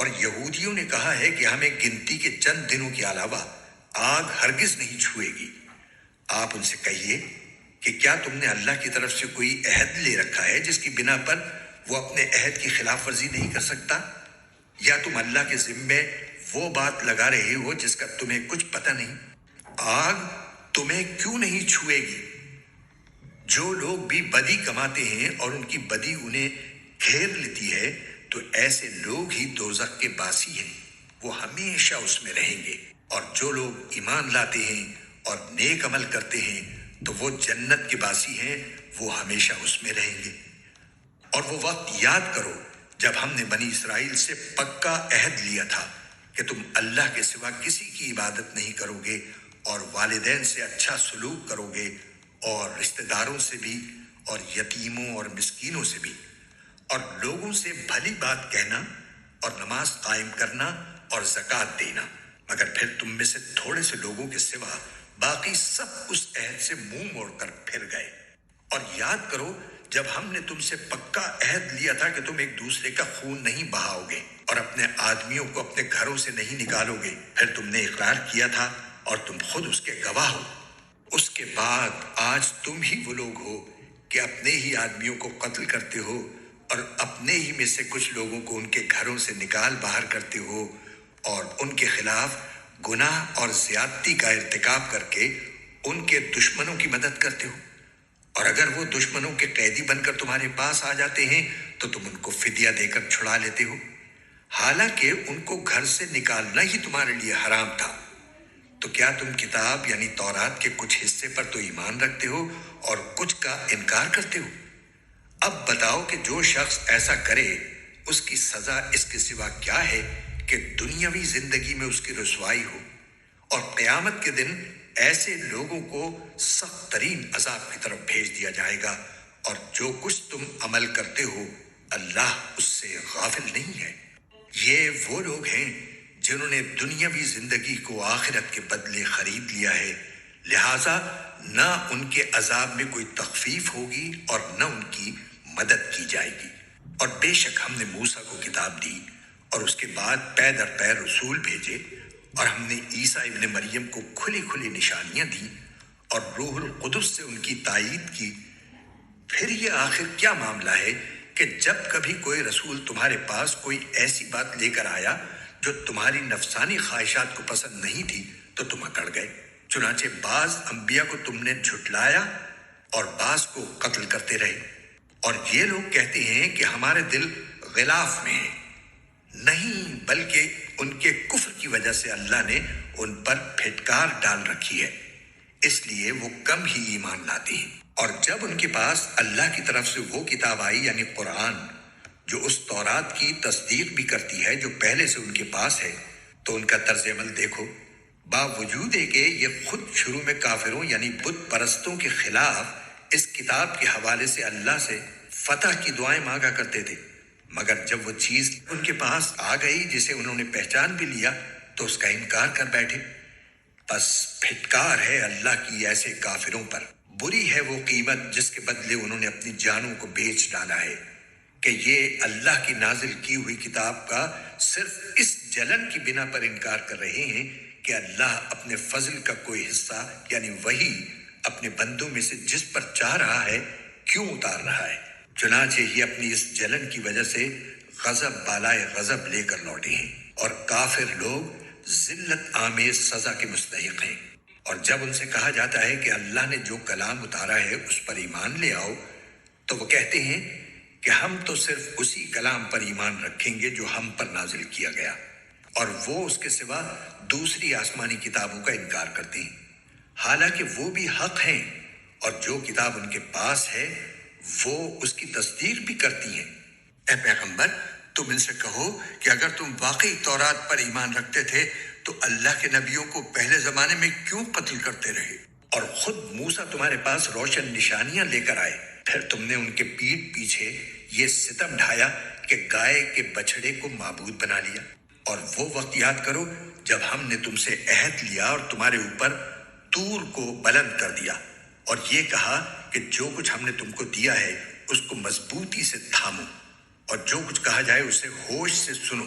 اور یہودیوں نے کہا ہے کہ ہمیں گنتی کے چند دنوں کے علاوہ آگ ہرگز نہیں چھوئے گی۔ آپ ان سے کہیے کہ کیا تم نے اللہ کی طرف سے کوئی عہد لے رکھا ہے جس کی بنا پر وہ اپنے عہد کی خلاف ورزی نہیں کر سکتا؟ یا تم اللہ کے ذمے وہ بات لگا رہے ہو جس کا تمہیں کچھ پتہ نہیں؟ آگ تمہیں کیوں نہیں چھوئے گی؟ جو لوگ بھی بدی کماتے ہیں اور ان کی بدی انہیں گھیر لیتی ہے تو ایسے لوگ ہی دوزخ کے باسی ہیں، وہ ہمیشہ اس میں رہیں گے۔ اور جو لوگ ایمان لاتے ہیں اور نیک عمل کرتے ہیں تو وہ جنت کے باسی ہیں، وہ ہمیشہ اس میں رہیں گے۔ اور وہ وقت یاد کرو جب ہم نے بنی اسرائیل سے پکا عہد لیا تھا کہ تم اللہ کے سوا کسی کی عبادت نہیں کرو گے اور والدین سے اچھا سلوک کرو گے اور رشتہ داروں سے بھی اور یتیموں اور مسکینوں سے بھی، اور لوگوں سے بھلی بات کہنا اور نماز قائم کرنا اور زکوٰۃ دینا، مگر پھر تم میں سے تھوڑے سے لوگوں کے سوا باقی سب اس عہد سے منہ موڑ کر پھر گئے۔ اور یاد کرو جب ہم نے تم سے پکا عہد لیا تھا کہ تم ایک دوسرے کا خون نہیں بہاؤ گے اور اپنے آدمیوں کو اپنے گھروں سے نہیں نکالو گے، پھر تم نے اقرار کیا تھا اور تم خود اس کے گواہ ہو۔ اس کے بعد آج تم ہی وہ لوگ ہو کہ اپنے ہی آدمیوں کو قتل کرتے ہو اور اپنے ہی میں سے کچھ لوگوں کو ان کے گھروں سے نکال باہر کرتے ہو اور ان کے خلاف گناہ اور زیادتی کا ارتکاب کر کے ان کے دشمنوں کی مدد کرتے ہو۔ اور اگر وہ دشمنوں کے قیدی بن کر تمہارے پاس آ جاتے ہیں تو تم ان کو فدیہ دے کر چھڑا لیتے ہو، حالانکہ ان کو گھر سے نکالنا ہی تمہارے لیے حرام تھا۔ تو کیا تم کتاب یعنی تورات کے کچھ حصے پر تو ایمان رکھتے ہو اور کچھ کا انکار کرتے ہو؟ اب بتاؤ کہ جو شخص ایسا کرے اس کی سزا اس کے سوا کیا ہے کہ دنیاوی زندگی میں اس کی رسوائی ہو، اور قیامت کے دن ایسے لوگوں کو سخت ترین عذاب کی طرف بھیج دیا جائے گا، اور جو کچھ تم عمل کرتے ہو اللہ اس سے غافل نہیں ہے۔ یہ وہ لوگ ہیں جنہوں نے دنیاوی زندگی کو آخرت کے بدلے خرید لیا ہے، لہٰذا نہ ان کے عذاب میں کوئی تخفیف ہوگی اور نہ ان کی مدد کی جائے گی۔ اور بے شک ہم نے موسیٰ کو کتاب دی اور اس کے بعد پے در پے رسول بھیجے، اور ہم نے عیسیٰ ابن مریم کو کھلی کھلی نشانیاں دیں اور روح القدس سے ان کی تائید کی۔ پھر یہ آخر کیا معاملہ ہے کہ جب کبھی کوئی رسول تمہارے پاس کوئی ایسی بات لے کر آیا جو تمہاری نفسانی خواہشات کو پسند نہیں تھی تو تم اکڑ گئے۔ چنانچہ بعض انبیاء کو تم نے جھٹلایا اور بعض کو قتل کرتے رہے۔ اور یہ لوگ کہتے ہیں کہ ہمارے دل غلاف میں ہیں، نہیں بلکہ ان کے کفر کی وجہ سے اللہ نے ان پر پھٹکار ڈال رکھی ہے، اس لیے وہ کم ہی ایمان لاتے ہیں۔ اور جب ان کے پاس اللہ کی طرف سے وہ کتاب آئی یعنی قرآن جو اس تورات کی تصدیق بھی کرتی ہے جو پہلے سے ان کے پاس ہے، تو ان کا طرز عمل دیکھو، باوجود ہے کہ یہ خود شروع میں کافروں یعنی بت پرستوں کے خلاف اس کتاب کے حوالے سے اللہ سے فتح کی دعائیں مانگا کرتے تھے، مگر جب وہ چیز ان کے پاس آ گئی جسے انہوں نے پہچان بھی لیا تو اس کا انکار کر بیٹھے۔ بس پھٹکار ہے اللہ کی ایسے کافروں پر، بری ہے وہ قیمت جس کے بدلے انہوں نے اپنی جانوں کو بیچ ڈالا ہے، کہ یہ اللہ کی نازل کی ہوئی کتاب کا صرف اس جلن کی بنا پر انکار کر رہے ہیں کہ اللہ اپنے فضل کا کوئی حصہ یعنی وہی اپنے بندوں میں سے جس پر چاہ رہا ہے کیوں اتار رہا ہے۔ چنانچہ یہ اپنی اس جلن کی وجہ سے غضب بالائے غضب لے کر لوٹے ہیں، اور کافر لوگ ذلت آمیز سزا کے مستحق ہیں۔ اور جب ان سے کہا جاتا ہے کہ اللہ نے جو کلام اتارا ہے اس پر ایمان لے آؤ، تو وہ کہتے ہیں کہ ہم تو صرف اسی کلام پر ایمان رکھیں گے جو ہم پر نازل کیا گیا، اور وہ اس کے سوا دوسری آسمانی کتابوں کا انکار کرتے ہیں، حالانکہ وہ بھی حق ہیں، اور جو کتاب ان کے پاس ہے وہ اس کی تصدیق بھی کرتی ہیں۔ اے پیغمبر، تم ان سے کہو کہ اگر تم واقعی تورات پر ایمان رکھتے تھے تو اللہ کے نبیوں کو پہلے زمانے میں کیوں قتل کرتے رہے؟ اور خود موسیٰ تمہارے پاس روشن نشانیاں لے کر آئے، پھر تم نے ان کے پیٹھ پیچھے یہ ستم ڈھایا کہ گائے کے بچھڑے کو معبود بنا لیا۔ اور وہ وقت یاد کرو جب ہم نے تم سے عہد لیا اور تمہارے اوپر طور کو بلند کر دیا، اور یہ کہا کہ جو کچھ ہم نے تم کو دیا ہے اس کو مضبوطی سے تھامو، اور جو کچھ کہا جائے اسے ہوش سے سنو،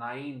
9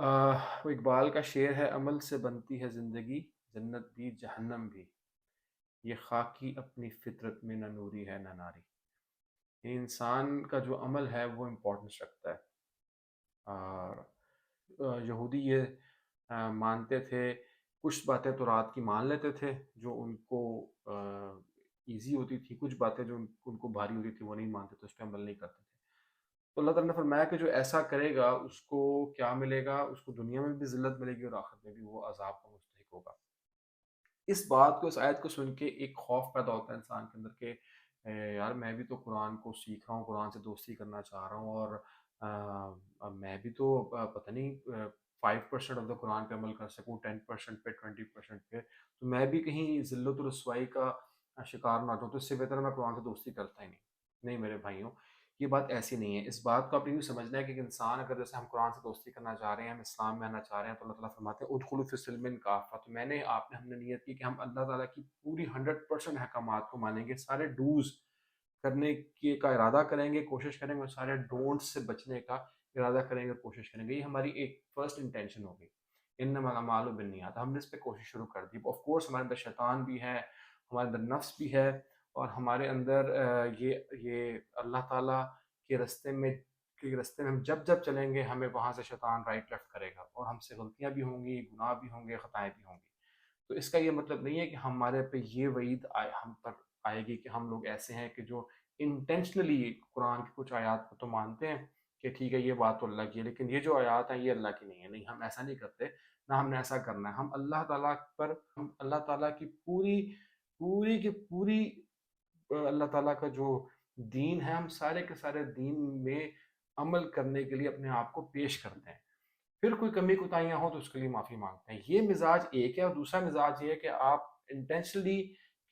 وہ اقبال کا شعر ہے، عمل سے بنتی ہے زندگی، جنت بھی جہنم بھی، یہ خاکی اپنی فطرت میں نہ نوری ہے نہ ناری۔ یہ انسان کا جو عمل ہے وہ امپورٹنس رکھتا ہے، اور یہودی یہ مانتے تھے، کچھ باتیں تو رات کی مان لیتے تھے جو ان کو ایزی ہوتی تھی، کچھ باتیں جو ان کو بھاری ہوتی تھی وہ نہیں مانتے تھے، اس پہ عمل نہیں کرتے تھے۔ تو اللہ تعالیٰ نے فرمایا کہ جو ایسا کرے گا اس کو کیا ملے گا، اس کو دنیا میں بھی ذلت ملے گی اور آخرت میں بھی وہ عذاب کا مستحق ہوگا۔ اس بات کو، اس آیت کو سن کے ایک خوف پیدا ہوتا ہے انسان کے اندر کہ یار میں بھی تو قرآن کو سیکھ رہا ہوں، قرآن سے دوستی کرنا چاہ رہا ہوں، اور میں بھی تو پتہ نہیں 5% آف دا قرآن پہ عمل کر سکوں، 10% پہ، 20% پہ، تو میں بھی کہیں ذلت و رسوائی کا شکار نہ ہو جاؤں، تو اس سے بہتر ہے میں قرآن سے دوستی کرتا ہی نہیں۔ نہیں میرے بھائیوں، یہ بات ایسی نہیں ہے۔ اس بات کو آپ نے یوں سمجھنا ہے کہ ایک انسان اگر، جیسے ہم قرآن سے دوستی کرنا چاہ رہے ہیں، ہم اسلام میں آنا چاہ رہے ہیں، تو اللہ تعالیٰ فرماتے ہیں ادخلوا فی السلم کافہ، تو میں نے، آپ نے، ہم نے نیت کی کہ ہم اللہ تعالیٰ کی پوری 100% احکامات کو مانیں گے، سارے ڈوز کرنے کی کا ارادہ کریں گے، کوشش کریں گے، اور سارے ڈونٹ سے بچنے کا ارادہ کریں گے اور کوشش کریں گے۔ یہ ہماری ایک فرسٹ انٹینشن ہوگی، انما الاعمال بالنیات، ہم نے اس پہ کوشش شروع کر دی۔ آف کورس ہمارے اندر شیطان بھی ہے، ہمارے اندر نفس بھی ہے، اور ہمارے اندر یہ اللہ تعالیٰ کے رستے میں ہم جب جب چلیں گے ہمیں وہاں سے شیطان رائٹ لیفٹ کرے گا، اور ہم سے غلطیاں بھی ہوں گی، گناہ بھی ہوں گے، خطائیں بھی ہوں گی۔ تو اس کا یہ مطلب نہیں ہے کہ ہمارے پہ یہ وعید ہم پر آئے گی کہ ہم لوگ ایسے ہیں کہ جو انٹینشنلی قرآن کی کچھ آیات کو تو مانتے ہیں کہ ٹھیک ہے یہ بات تو اللہ کی ہے، لیکن یہ جو آیات ہیں یہ اللہ کی نہیں ہے۔ نہیں، ہم ایسا نہیں کرتے، نہ ہم نے ایسا کرنا ہے۔ ہم اللہ تعالیٰ پر، ہم اللہ تعالیٰ کی پوری پوری کی پوری اللہ تعالیٰ کا جو دین ہے، ہم سارے کے سارے دین میں عمل کرنے کے لیے اپنے آپ کو پیش کرتے ہیں۔ پھر کوئی کمی کوتاہیاں ہوں تو اس کے لیے معافی مانگتے ہیں۔ یہ مزاج ایک ہے، اور دوسرا مزاج یہ ہے کہ آپ انٹینشنلی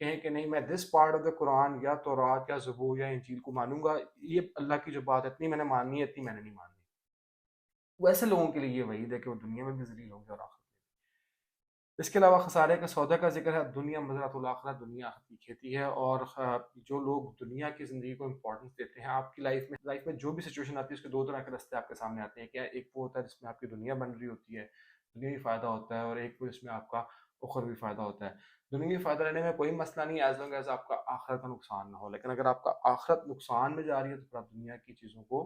کہیں کہ نہیں میں دس پارٹ آف دا قرآن یا تورات یا زبور یا انجیل کو مانوں گا، یہ اللہ کی جو بات ہے اتنی میں نے ماننی ہے، اتنی میں نے نہیں ماننی۔ وہ ایسے لوگوں کے لیے یہ وعید ہے کہ وہ دنیا میں بھی ذلیل ہوں گے اور آخرت میں بھی۔ اس کے علاوہ خسارے کا سودا کا ذکر ہے۔ دنیا مزرعۃ الاخرہ، دنیا آخرت کی کھیتی ہے، اور جو لوگ دنیا کی زندگی کو امپورٹنس دیتے ہیں، آپ کی لائف میں جو بھی سچویشن آتی ہے اس کے دو طرح کے راستے آپ کے سامنے آتے ہیں۔ کیا ایک وہ ہوتا ہے جس میں آپ کی دنیا بن رہی ہوتی ہے، دنیاوی فائدہ ہوتا ہے، اور ایک وہ جس میں آپ کا اخروی فائدہ ہوتا ہے۔ دنیاوی فائدہ لینے میں کوئی مسئلہ نہیں، ایز لانگ ایز آپ کا آخرت کا نقصان نہ ہو، لیکن اگر آپ کا آخرت نقصان میں جا رہی ہے تو پھر آپ دنیا کی چیزوں کو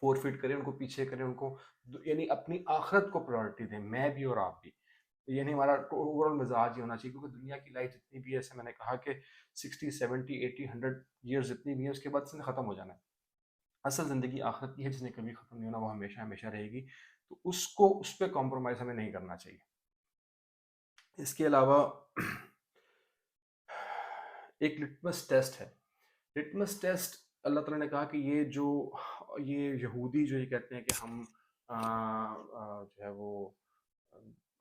فورفیٹ کریں، ان کو پیچھے کریں، ان کو یعنی اپنی آخرت کو پرائورٹی دیں، میں بھی اور آپ بھی۔ یعنی ہمارا اوور آل مزاج یہ ہونا چاہیے، کیونکہ دنیا کی لائف جتنی بھی ہے، جیسے میں نے کہا کہ 60 70 80 100 ایئرز جتنی بھی ہیں، اس کے بعد اس نے ختم ہو جانا ہے۔ اصل زندگی آخرت کی ہے جس نے کبھی ختم نہیں ہونا، وہ ہمیشہ ہمیشہ رہے گی، تو اس پہ کمپرومائز ہمیں نہیں کرنا چاہیے۔ اس کے علاوہ ایک لٹمس ٹیسٹ ہے۔ لٹمس ٹیسٹ، اللہ تعالیٰ نے کہا کہ یہ یہودی جو یہ کہتے ہیں کہ ہم جو ہے وہ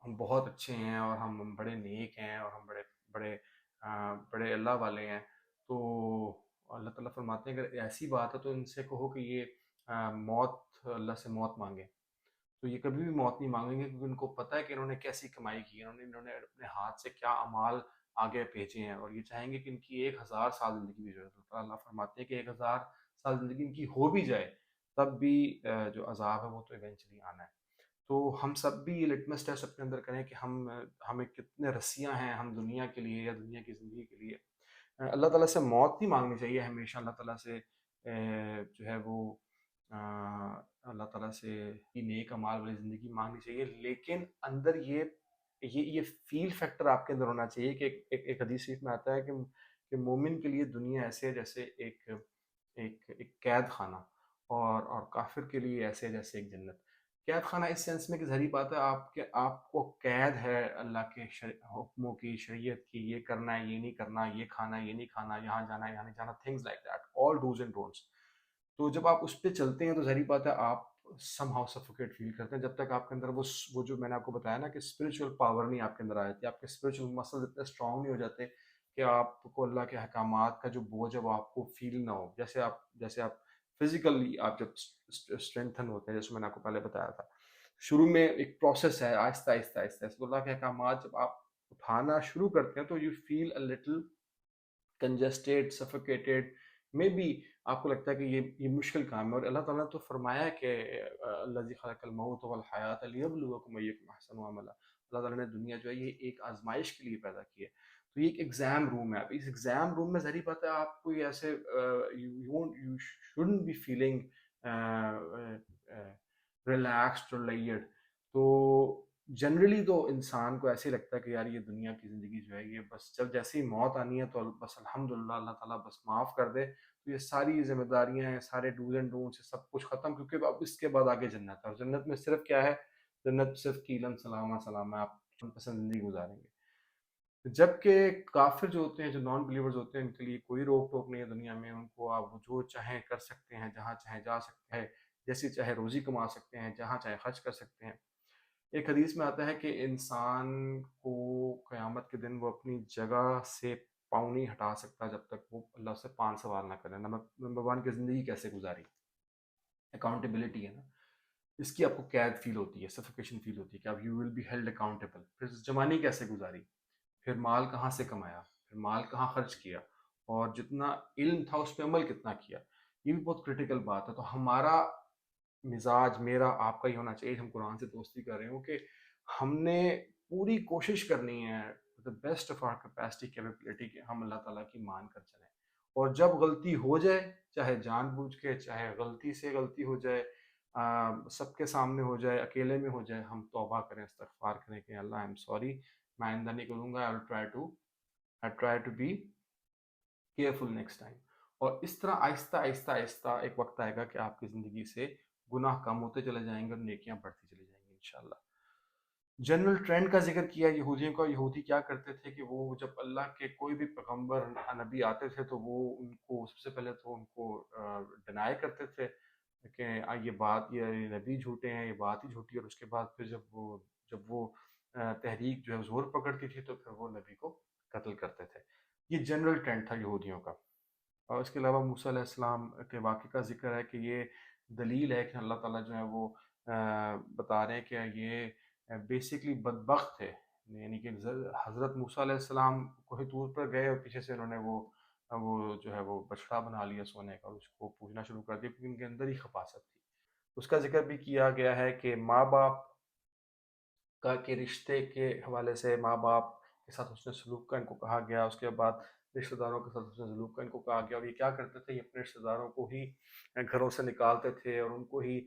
ہم بہت اچھے ہیں، اور ہم بڑے نیک ہیں، اور ہم بڑے بڑے بڑے اللہ والے ہیں، تو اللہ تعالیٰ فرماتے ہیں اگر ایسی بات ہے تو ان سے کہو کہ یہ اللہ سے موت مانگے۔ تو یہ کبھی بھی موت نہیں مانگیں گے، کیونکہ ان کو پتہ ہے کہ انہوں نے کیسی کمائی کی ہے، انہوں نے اپنے ہاتھ سے کیا اعمال آگے بھیجے ہیں، اور یہ چاہیں گے کہ ان کی 1000 سال زندگی بھی جو ہے، تو اللہ فرماتے ہیں کہ 1000 سال زندگی ان کی ہو بھی جائے تب بھی جو عذاب ہے وہ تو ایونچولی آنا ہے۔ تو ہم سب بھی یہ لٹمس ٹیسٹ اپنے اندر کریں کہ ہمیں کتنے رسیاں ہیں ہم دنیا کے لیے یا دنیا کی زندگی کے لیے۔ اللہ تعالیٰ سے موت نہیں مانگنی چاہیے، ہمیشہ اللہ تعالیٰ سے جو ہے وہ اللہ تعالیٰ سے نیک اعمال والی زندگی مانگنی چاہیے، لیکن اندر یہ فیل فیکٹر آپ کے اندر ہونا چاہیے کہ ایک حدیث شریف میں آتا ہے کہ مومن کے لیے دنیا ایسے ہے جیسے ایک قید خانہ، اور کافر کے لیے ایسے جیسے ایک جنت۔ قید خانہ اس سینس میں کہ ظاہری بات ہے آپ کو قید ہے اللہ کے حکموں کی، شریعت کی، یہ کرنا ہے یہ نہیں کرنا، یہ کھانا ہے یہ نہیں کھانا، یہاں جانا ہے یہاں نہیں جانا، things like that, all dos and don'ts. تو جب آپ اس پہ چلتے ہیں تو ظاہری بات ہے آپ سم ہاؤ سفوکیٹ فیل کرتے ہیں، جب تک آپ کے اندر وہ جو میں نے آپ کو بتایا نا کہ اسپرچل پاور نہیں آپ کے اندر آ جاتی، آپ کے اسپرچل مسلز اتنے اسٹرانگ نہیں ہو جاتے کہ آپ کو اللہ کے احکامات کا جو بوجھ ہے وہ آپ کو فیل نہ ہو، جیسے آپ فزیکلی آپ جب اسٹرینتھن ہوتے ہیں، جیسے میں نے آپ کو پہلے بتایا تھا، شروع میں ایک پروسیس ہے، آہستہ آہستہ آہستہ آہستہ اللہ کے احکامات جب آپ اٹھانا شروع کرتے ہیں تو you feel a little congested, suffocated, maybe آپ کو لگتا ہے کہ یہ مشکل کام ہے، اور اللہ تعالیٰ نے تو فرمایا ہے کہ الذی خلق الموت والحیات لیبلوکم ایکم احسن عملا، اللہ تعالیٰ نے دنیا جو ہے یہ ایک آزمائش کے لیے پیدا کی ہے، تو یہ ایک ایگزام روم ہے. اب اس ایگزام روم میں ظاہری بات ہے آپ کوئی ایسے you shouldn't be feeling relaxed اور لیئرڈ. تو جنرلی تو انسان کو ایسے ہی لگتا ہے کہ یار یہ دنیا کی زندگی جو ہے یہ بس جب جیسے ہی موت آنی ہے تو بس الحمدللہ اللہ تعالیٰ بس معاف کر دے، تو یہ ساری ذمہ داریاں ہیں، سارے ڈوز اینڈ ڈونٹس سے سب کچھ ختم، کیونکہ اب اس کے بعد آگے جنت ہے، اور جنت میں صرف کیا ہے، جنت صرف کیلن سلامہ سلام ہے، آپ پسند زندگی گزاریں گے. جبکہ کافر جو ہوتے ہیں، جو نان بلیورز ہوتے ہیں، ان کے لیے کوئی روک ٹوک نہیں ہے دنیا میں، ان کو آپ جو چاہیں کر سکتے ہیں، جہاں چاہیں جا سکتے ہیں، جیسی چاہے روزی کما سکتے ہیں، جہاں چاہے خرچ کر سکتے ہیں. ایک حدیث میں آتا ہے کہ انسان کو قیامت کے دن وہ اپنی جگہ سے پاؤں نہیں ہٹا سکتا جب تک وہ اللہ سے 5 سوال نہ کرے. نمبر 1 کی زندگی کیسے گزاری، اکاؤنٹیبلٹی ہے نا، اس کی آپ کو قید فیل ہوتی ہے، سفیکیشن فیل ہوتی ہے کہ اب you will be held accountable. پھر جوانی کیسے گزاری، پھر مال کہاں سے کمایا، پھر مال کہاں خرچ کیا، اور جتنا علم تھا اس پہ عمل کتنا کیا. یہ بھی بہت کریٹیکل بات ہے. تو ہمارا مزاج، میرا آپ کا ہی ہونا چاہیے، ہم قرآن سے دوستی کر رہے ہوں کہ ہم نے پوری کوشش کرنی ہے the best of our capacity capability کہ ہم اللہ تعالیٰ کی مان کر چلیں. اور جب غلطی ہو جائے، چاہے جان بوجھ کے، چاہے غلطی سے غلطی ہو جائے، سب کے سامنے ہو جائے، اکیلے میں ہو جائے، ہم توبہ کریں، استغفار کریں کہ اللہ آئی ایم سوری، میں آئندہ نہیں کروں گا، I try to be careful next time. اور اس طرح آہستہ آہستہ آہستہ ایک وقت آئے گا کہ آپ کی زندگی سے گناہ کم ہوتے چلے جائیں گے اور نیکیاں بڑھتی چلی جائیں گی انشاءاللہ. جنرل ٹرینڈ کا ذکر کیا یہودیوں کا. یہودی کیا کرتے تھے کہ وہ جب اللہ کے کوئی بھی پیغمبر نبی آتے تھے تو وہ ان کو سب سے پہلے تو ان کو ڈینائی کرتے تھے کہ یہ نبی جھوٹے ہیں، یہ بات ہی جھوٹی ہے، اور اس کے بعد پھر جب وہ تحریک جو ہے زور پکڑتی تھی تو پھر وہ نبی کو قتل کرتے تھے. یہ جنرل ٹرینڈ تھا یہودیوں کا. اور اس کے علاوہ موسیٰ علیہ السلام کے واقعے کا ذکر ہے کہ یہ دلیل ہے کہ اللہ تعالیٰ جو ہے وہ بتا رہے ہیں کہ یہ بیسکلی بدبخت تھے، یعنی کہ حضرت موسیٰ علیہ السلام کوہ طور پر گئے اور پیچھے سے انہوں نے وہ جو ہے وہ بچڑا بنا لیا سونے کا، اور اس کو پوجنا شروع کر دیا کیونکہ ان کے اندر ہی خباثت تھی. اس کا ذکر بھی کیا گیا ہے کہ ماں باپ کا کے رشتے کے حوالے سے ماں باپ کے ساتھ حسن سلوک کا ان کو کہا گیا. اس کے بعد رشتہ داروں کے ساتھ حسن سلوک کا ان کو کہا گیا. اور یہ کیا کرتے تھے، یہ اپنے رشتہ داروں کو ہی گھروں سے نکالتے تھے اور ان کو ہی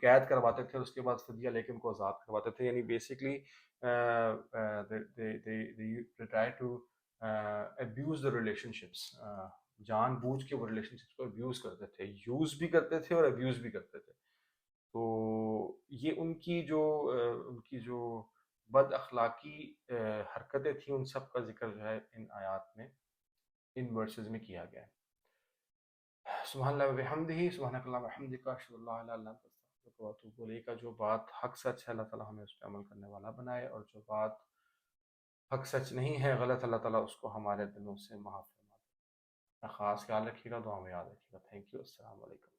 قید کرواتے تھے، اور اس کے بعد فدیہ لے کے ان کو آزاد کرواتے تھے. یعنی basically try to abuse the relationships, جان بوجھ کے وہ ریلیشن شپس کو ابیوز کرتے تھے، یوز بھی کرتے تھے اور ابیوز بھی کرتے تھے. تو یہ ان کی جو بد اخلاقی حرکتیں تھیں ان سب کا ذکر جو ہے ان آیات میں، ان ورسز میں کیا گیا ہے. سبحان اللہ و بحمدہ، سبحانک اللہم و بحمدک، اشہد ان لا الہ الا انت استغفرک و اتوب الیک. جو بات حق سچ ہے اللہ تعالیٰ ہمیں اس پہ عمل کرنے والا بنائے، اور جو بات حق سچ نہیں ہے، غلط، اللہ تعالیٰ اس کو ہمارے دلوں سے محو فرما دے. خاص خیال رکھیے گا، دعا میں یاد رکھیے گا. Thank you. السلام علیکم.